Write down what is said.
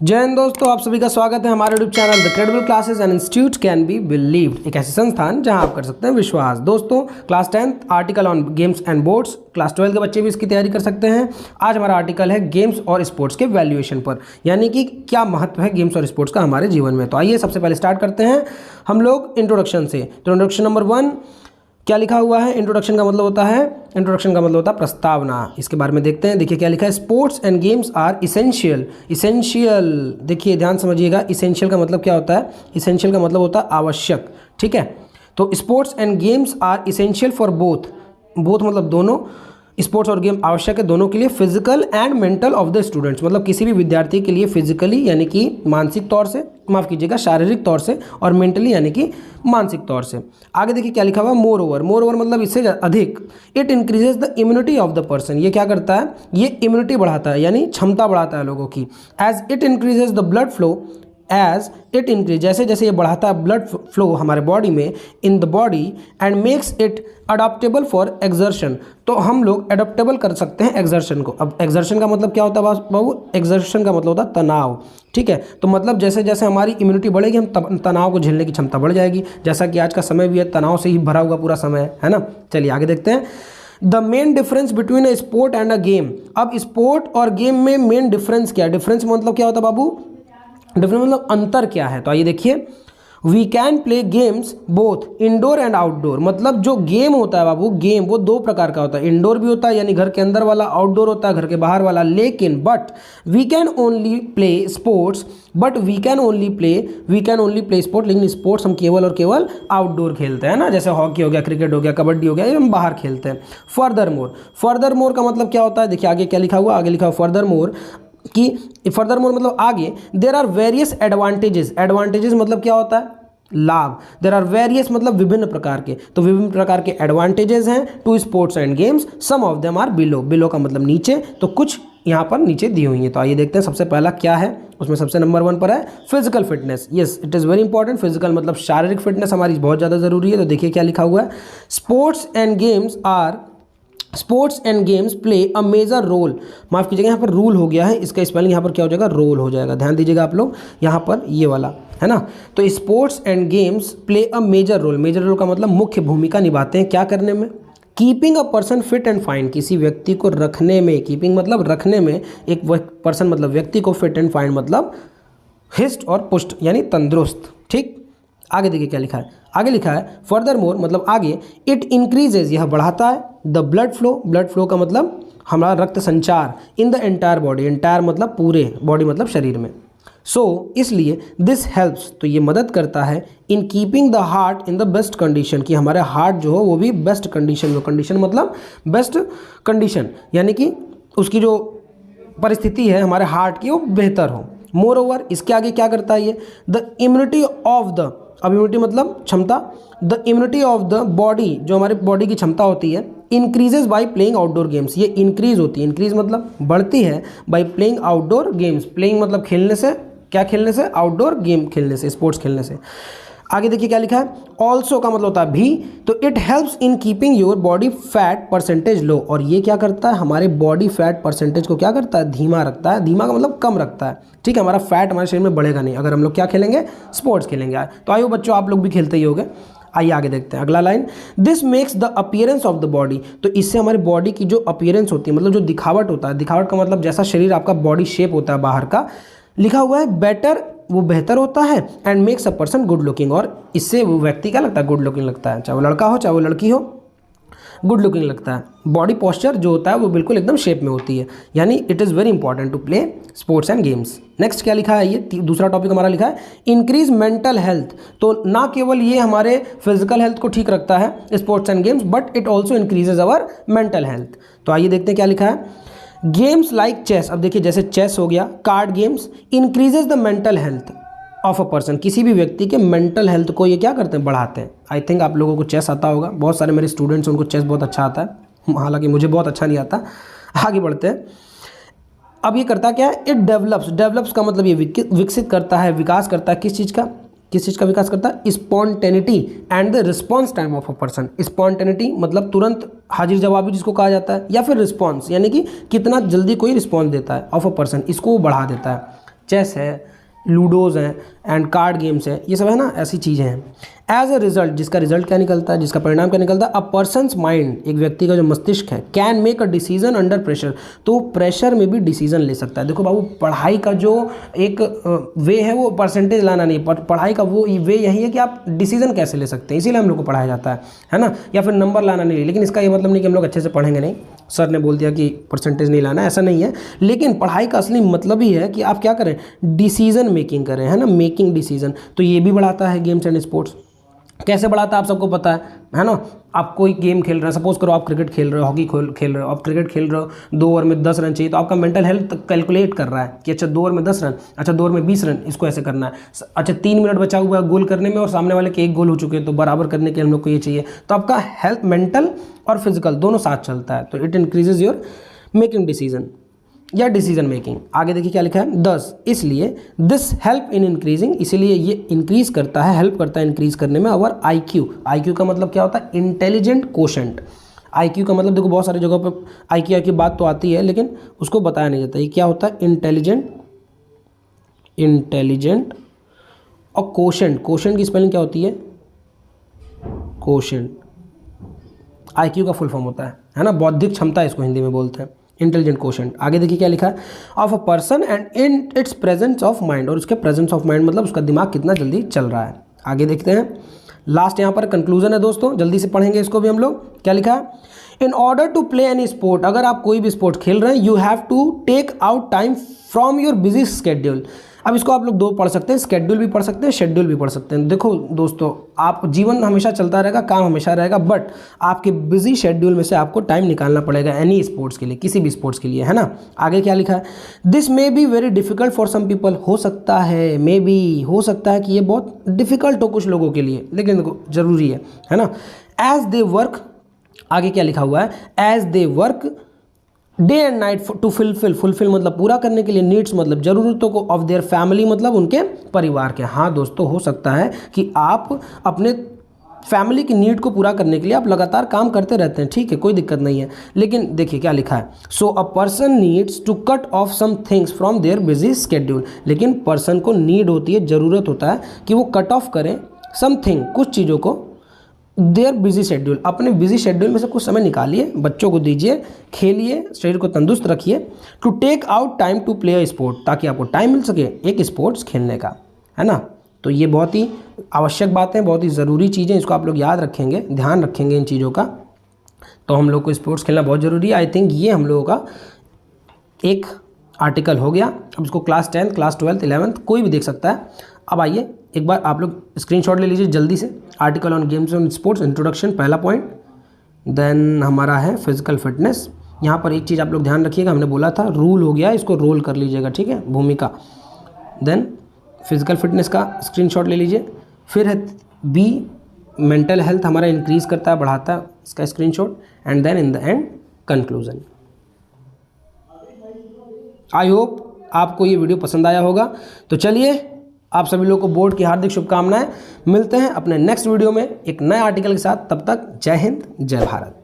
जय हिंद दोस्तों, आप सभी का स्वागत है हमारे YouTube channel the credible classes and institute can be believed, एक ऐसी संस्थान जहां आप कर सकते हैं विश्वास। दोस्तों, class 10th article on games and boards, class 12 के बच्चे भी इसकी तैयारी कर सकते हैं। आज हमारा आर्टिकल है गेम्स और स्पोर्ट्स के वैल्यूएशन पर, यानी कि क्या महत्व है गेम्स और स्पोर्ट्स का हमारे जीवन में। तो आइए सबसे पहले स्टार्ट करते हैं हम लोग इंट्रोडक्शन से। तो इंट्रोडक्शन नंबर 1 क्या लिखा हुआ है? इंट्रोडक्शन का मतलब होता है प्रस्तावना। इसके बारे में देखते हैं। देखिए क्या लिखा है, sports and games are essential. Essential, देखिए ध्यान समझिएगा, इसेंशियल का मतलब क्या होता है? इसेंशियल का मतलब होता है आवश्यक, ठीक है। तो sports and games are essential for both मतलब दोनों, स्पोर्ट्स और गेम आवश्यक है दोनों के लिए, physical and mental of the students, मतलब किसी भी विद्यार्थी के लिए फिजिकली यानी कि मानसिक तौर से, माफ कीजिएगा शारीरिक तौर से, और मेंटली यानी कि मानसिक तौर से। आगे देखिए क्या लिखा हुआ, मोर ओवर मतलब इससे अधिक, it increases the immunity of the person. ये क्या करता है? ये इम्यूनिटी बढ़ाता है, यानी क्षमता बढ़ाता है लोगों की। As it increases the blood flow, as it increase, जैसे जैसे ये बढ़ाता है ब्लड फ्लो हमारे बॉडी में, in the body, and makes it adaptable for exertion. तो हम लोग अडॉप्टेबल कर सकते हैं एक्सर्शन को। अब एक्सर्शन का मतलब क्या होता है बाबू? एक्सर्शन का मतलब होता है तनाव, ठीक है। तो मतलब जैसे जैसे हमारी इम्यूनिटी बढ़ेगी, हम तनाव को झेलने की क्षमता बढ़ जाएगी, जैसा कि आज का समय भी है, तनाव से ही भरा हुआ पूरा समय है ना। चलिए आगे देखते हैं। The main difference between a sport and a game. अब स्पोर्ट और गेम में मेन डिफरेंस क्या है? डिफरेंस मतलब क्या होता है बाबू? डिफरेंस मतलब अंतर क्या है? तो आइए देखिए, we can play games both indoor and outdoor. मतलब जो गेम होता है बाबू, गेम वो दो प्रकार का होता है, इंडोर भी होता है यानी घर के अंदर वाला, आउटडोर होता है घर के बाहर वाला। लेकिन we can only play sports, we can only play sport, लेकिन स्पोर्ट्स हम केवल और केवल आउटडोर खेलते हैं ना, जैसे हॉकी हो गया, क्रिकेट हो गया, कबड्डी हो गया, ये हम बाहर खेलते हैं। फर्दर मोर का मतलब क्या होता है? देखिए आगे क्या लिखा हुआ, आगे लिखा हुआ फर्दर मोर मतलब आगे, there are various advantages. Advantages मतलब क्या होता है? लाभ। देर आर वेरियस मतलब विभिन्न प्रकार के, तो विभिन्न प्रकार के एडवांटेजेस हैं to sports and games, some of them are below का मतलब नीचे, तो कुछ यहाँ पर नीचे दी हुई है। तो आइए देखते हैं सबसे पहला क्या है, उसमें सबसे नंबर 1 पर है physical fitness. Yes, it is very important. Physical मतलब शारीरिक फिटनेस हमारी बहुत ज़्यादा जरूरी है। तो देखिए क्या लिखा हुआ है, sports and games play a major role. माफ़ कीजिएगा, यहाँ पर रूल हो गया है, इसका स्पेलिंग यहाँ पर क्या हो जाएगा? रोल हो जाएगा। ध्यान दीजिएगा आप लोग, यहाँ पर ये वाला है ना। तो sports and games play a major role का मतलब मुख्य भूमिका निभाते हैं क्या करने में? Keeping a person fit and fine, किसी व्यक्ति को रखने में, कीपिंग मतलब रखने में, एक पर्सन मतलब व्यक्ति को, फिट एंड फाइन मतलब हिस्ट और पुष्ट यानी तंदुरुस्त, ठीक। आगे देखिए क्या लिखा है, आगे लिखा है फर्दर मोर मतलब आगे, इट इंक्रीजेज यह बढ़ाता है, द ब्लड फ्लो का मतलब हमारा रक्त संचार, in the entire body, entire मतलब पूरे, बॉडी मतलब शरीर में। सो इसलिए दिस हेल्प्स, तो ये मदद करता है, in keeping the heart in the best condition, कि हमारे हार्ट जो हो वो भी बेस्ट कंडीशन में, कंडीशन मतलब बेस्ट कंडीशन यानी कि उसकी जो परिस्थिति है हमारे हार्ट की वो बेहतर हो। मोर ओवर, इसके आगे क्या करता है ये, द इम्यूनिटी ऑफ द, अब इम्यूनिटी मतलब क्षमता, the immunity of the body, जो हमारे बॉडी की क्षमता होती है, increases by playing outdoor games, ये इंक्रीज होती है, इंक्रीज मतलब बढ़ती है, by playing outdoor games, playing मतलब खेलने से, क्या खेलने से? आउटडोर गेम खेलने से, स्पोर्ट्स खेलने से। आगे देखिए क्या लिखा है, ऑल्सो का मतलब होता है भी, तो it helps in keeping your body fat percentage low, और ये क्या करता है? हमारे बॉडी फैट परसेंटेज को क्या करता है? धीमा रखता है। धीमा का मतलब कम रखता है, ठीक है। हमारा फैट हमारे शरीर में बढ़ेगा नहीं अगर हम लोग क्या खेलेंगे? स्पोर्ट्स खेलेंगे। तो आइए बच्चों, आप लोग भी खेलते ही होंगे। आइए आगे देखते हैं अगला line, this makes the appearance of the body, तो इससे हमारी बॉडी की जो अपीयरेंस होती है, मतलब जो दिखावट होता है, दिखावट का मतलब जैसा शरीर आपका बॉडी शेप होता है बाहर का, लिखा हुआ है बेटर, वो बेहतर होता है, and makes a person good looking, और इससे वो व्यक्ति क्या लगता है? गुड लुकिंग लगता है, चाहे वो लड़का हो चाहे वो लड़की हो, गुड लुकिंग लगता है। बॉडी पोस्चर जो होता है वो बिल्कुल एकदम शेप में होती है, यानी it is very important to play sports and games. Next क्या लिखा है, ये दूसरा टॉपिक हमारा लिखा है इंक्रीज मेंटल हेल्थ। तो ना केवल ये हमारे फिजिकल हेल्थ को ठीक रखता है sports and games, but it also increases our mental health. तो आइए देखते हैं क्या लिखा है, गेम्स लाइक चेस, अब देखिए जैसे चेस हो गया, card games, increases the mental health of a person, किसी भी व्यक्ति के मेंटल हेल्थ को ये क्या करते हैं? बढ़ाते हैं। आई थिंक आप लोगों को चेस आता होगा, बहुत सारे मेरे स्टूडेंट्स उनको चेस बहुत अच्छा आता है, हालांकि मुझे बहुत अच्छा नहीं आता। आगे बढ़ते हैं। अब ये करता क्या है? इट डेवलप्स का मतलब ये विकसित करता है, विकास करता है, किस चीज़ का विकास करता है? Spontaneity and the response time of a person. Spontaneity मतलब तुरंत हाजिर जवाबी जिसको कहा जाता है, या फिर रिस्पॉन्स यानी कि कितना जल्दी कोई रिस्पॉन्स देता है, ऑफ अ पर्सन, इसको वो बढ़ा देता है। चेस है, लूडोज़ हैं एंड कार्ड गेम्स है, ये सब है ना, ऐसी चीज़ें हैं। एज अ रिजल्ट, जिसका रिजल्ट क्या निकलता है, जिसका परिणाम क्या निकलता है, अ पर्सनस माइंड, एक व्यक्ति का जो मस्तिष्क है, can make a decision under pressure, तो प्रेशर में भी डिसीजन ले सकता है। देखो बाबू, पढ़ाई का जो एक वे है वो परसेंटेज लाना नहीं, पढ़ाई का वो वे यही है कि आप डिसीजन कैसे ले सकते हैं, इसीलिए हम लोग को पढ़ाया जाता है ना, या फिर नंबर लाना नहीं। लेकिन इसका ये मतलब नहीं कि हम लोग अच्छे से पढ़ेंगे नहीं, सर ने बोल दिया कि परसेंटेज नहीं लाना, ऐसा नहीं है। लेकिन पढ़ाई का असली मतलब ही है कि आप क्या करें, डिसीजन मेकिंग करें, है ना, मेकिंग डिसीजन। तो ये भी बढ़ाता है गेम्स एंड स्पोर्ट्स। कैसे बढ़ाता है आप सबको पता है ना। आप कोई गेम खेल रहे हैं, सपोज करो आप क्रिकेट खेल रहे हो, हॉकी खेल रहे हो, आप क्रिकेट खेल रहे हो, 2 ओवर में 10 रन चाहिए, तो आपका मेंटल हेल्थ कैलकुलेट कर रहा है कि अच्छा 2 ओवर में 10 रन, अच्छा 2 ओवर में 20 रन, इसको ऐसे करना है, अच्छा 3 मिनट बचा हुआ है गोल करने में और सामने वाले के 1 गोल हो चुके हैं, तो बराबर करने के हम लोग को ये चाहिए। तो आपका हेल्थ, मेंटल और फिजिकल दोनों साथ चलता है, तो it increases your making decision या डिसीजन मेकिंग। आगे देखिए क्या लिखा है, 10, इसलिए दिस हेल्प इन इंक्रीजिंग, इसीलिए ये इंक्रीज करता है, हेल्प करता है इंक्रीज करने में अवर IQ। IQ का मतलब क्या होता है, इंटेलिजेंट कोशेंट। IQ का मतलब देखो बहुत सारी जगहों पर IQ की बात तो आती है, लेकिन उसको बताया नहीं जाता। ये क्या होता है, इंटेलिजेंट और कोशेंट। कोशेंट की स्पेलिंग क्या होती है, कोशेंट। IQ का फुल फॉर्म होता है ना, बौद्धिक क्षमता इसको हिंदी में बोलते हैं, इंटेलिजेंट कोशेंट। आगे देखिए क्या लिखा है, of a person and in its presence of mind, और उसके प्रेजेंस ऑफ माइंड मतलब उसका दिमाग कितना जल्दी चल रहा है। आगे देखते हैं, लास्ट यहाँ पर कंक्लूजन है दोस्तों, जल्दी से पढ़ेंगे इसको भी हम लोग। क्या लिखा है, in order to play any sport, अगर आप कोई भी स्पोर्ट खेल रहे हैं, you have to take out time from your busy schedule. अब इसको आप लोग 2 पढ़ सकते हैं, स्केड्यूल भी पढ़ सकते हैं, शेड्यूल भी पढ़ सकते हैं। देखो दोस्तों, आप जीवन हमेशा चलता रहेगा, काम हमेशा रहेगा, बट आपके बिजी शेड्यूल में से आपको टाइम निकालना पड़ेगा एनी स्पोर्ट्स के लिए, किसी भी स्पोर्ट्स के लिए, है ना। आगे क्या लिखा है, this may be very difficult for some people, हो सकता है, मे बी हो सकता है कि ये बहुत डिफिकल्ट हो कुछ लोगों के लिए, लेकिन देखो जरूरी है ना। एज दे वर्क, आगे क्या लिखा हुआ है, as they work day and night to fulfil मतलब पूरा करने के लिए, नीड्स मतलब जरूरतों को, ऑफ देयर फैमिली मतलब उनके परिवार के। हाँ दोस्तों, हो सकता है कि आप अपने फैमिली की नीड को पूरा करने के लिए आप लगातार काम करते रहते हैं, ठीक है, कोई दिक्कत नहीं है। लेकिन देखिए क्या लिखा है, so a person needs to cut off some things from their busy schedule, लेकिन पर्सन को नीड होती है, ज़रूरत होता है कि वो कट ऑफ करें समथिंग, कुछ चीज़ों को, देयर बिजी शेड्यूल, अपने बिजी शेड्यूल में से कुछ समय निकालिए, बच्चों को दीजिए, खेलिए, शरीर को तंदुरुस्त रखिए, to take out time to play a sport, ताकि आपको टाइम मिल सके एक स्पोर्ट्स खेलने का, है ना। तो ये बहुत ही आवश्यक बातें, बहुत ही ज़रूरी चीज़ें, इसको आप लोग याद रखेंगे, ध्यान रखेंगे इन चीज़ों का। तो हम लोग को स्पोर्ट्स खेलना बहुत ज़रूरी है। आई थिंक ये हम लोगों का एक आर्टिकल हो गया। अब इसको class 10th, class 12th, 11th कोई भी देख सकता है। अब आइए एक बार आप लोग स्क्रीनशॉट ले लीजिए जल्दी से। Article on games and sports introduction, पहला पॉइंट। देन हमारा है फिजिकल फिटनेस। यहाँ पर एक चीज़ आप लोग ध्यान रखिएगा, हमने बोला था रूल हो गया, इसको रोल कर लीजिएगा, ठीक है, भूमिका। देन फिजिकल फिटनेस का स्क्रीनशॉट ले लीजिए। फिर है बी, मेंटल हेल्थ हमारा इंक्रीज़ करता है, बढ़ाता है, इसका screenshot. And then in the end conclusion. I hope आपको ये वीडियो पसंद आया होगा। तो चलिए, आप सभी लोगों को बोर्ड की हार्दिक शुभकामनाएं। मिलते हैं अपने नेक्स्ट वीडियो में एक नए आर्टिकल के साथ। तब तक जय हिंद, जय भारत।